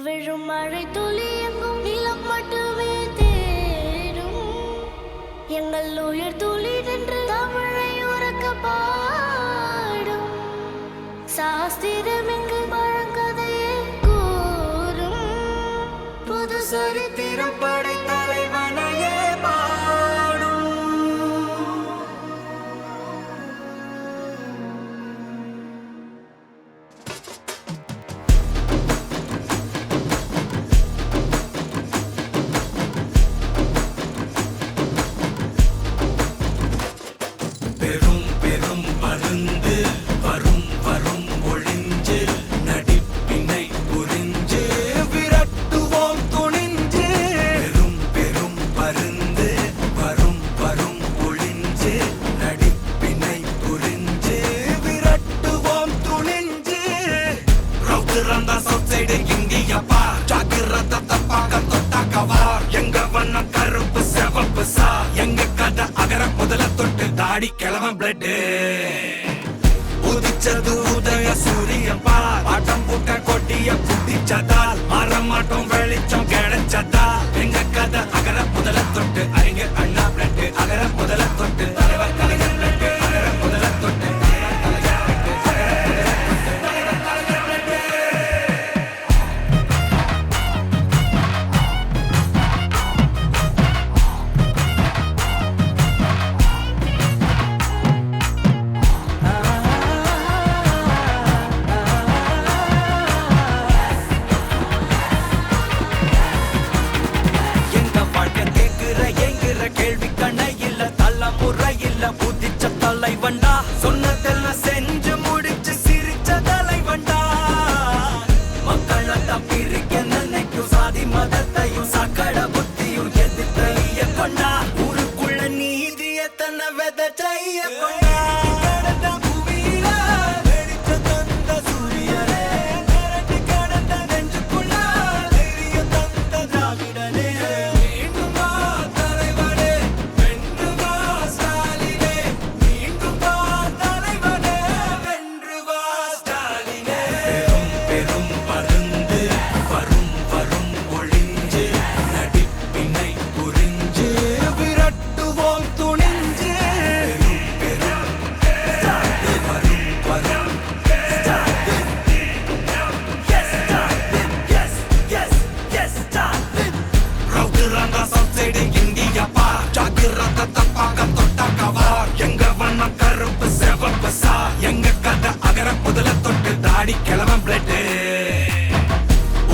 விழும் மழை துளி எங்கும் நிலம் மட்டுமே தேடும் எங்கள் உயிர் துளி நின்று தமிழை உறக்க பாடும் சாஸ்திரம் எங்கு பழங்கதையே கூறும் புது சரித்திரம் படைத்த தலைவனையே பெரும் பெரும் பருந்து வரும் வரும் ஒளிஞ்சு நடிப்பினை புரிஞ்சு விரட்டுவோம் துணிஞ்சு பெரும் பெரும் பருந்து வரும் வரும் ஒளிஞ்சு நடிப்பினை புரிஞ்சு விரட்டுவோம் துணிஞ்சு ரவுத்துறந்த சவுசைடு இந்தியப்பா ஜாக்கிரத தப்பாக தொட்டாக்கவா எங்க வண்ணம் கருப்பு செவப்பு சா எங்க கதை அகர முதல தொட்டு தாடி கிழவன் பிளட் உதிச்சது உதய சூரியன் பார் ஆட்டம் பூட்ட கொட்டிய குட்டிச்சதால் மாறமாட்டம் வெளிச்சம் கிடைச்சதா எங்க கதை அகர முதல தொட்டு அறிஞர் அண்ணா பிளட் அகர முதல தொட்டு தலைவர் கலைஞர் பிளட் அகர முதல தொட்டு தலைவண்டா சொன்னதெல்லாம் செஞ்சு முடிச்சு சிரிச்ச தலைவண்டா மக்களத்தான் பிரிக்க நினைக்கும் சாதி மதத்தையும் சக்கட புத்தியும் எதிர்த்தைய கொண்டா ஊருக்குள்ள நீதிய தன்னை விதைச்சைய கொண்டா கிழவன் பிளட்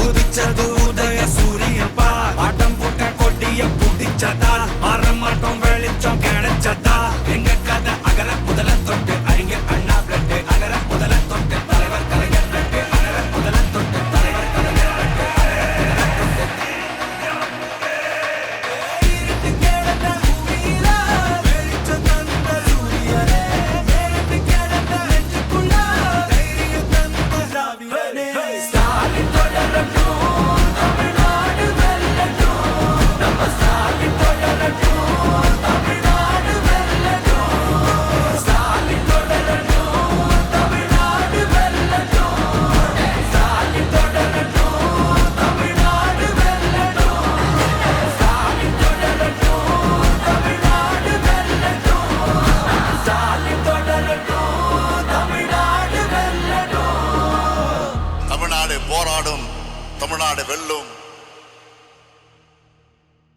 உதிச்சது உதய சூரியன் பார் ஆட்டம் போட்ட கொட்டிய புடிச்சதால் மாறமாட்டம் வெளிச்சம் கிடைச்சதா எங்க கதை அகர முதல தொட்டு அறிஞர் அண்ணா பிளட் அகர முதல தொட்டு தலைவர் கலைஞர் பிளட் அகர முதல தொட்டு தலைவர் கலைஞர் தமிழ்நாடு போராடும், தமிழ்நாடு வெல்லும்.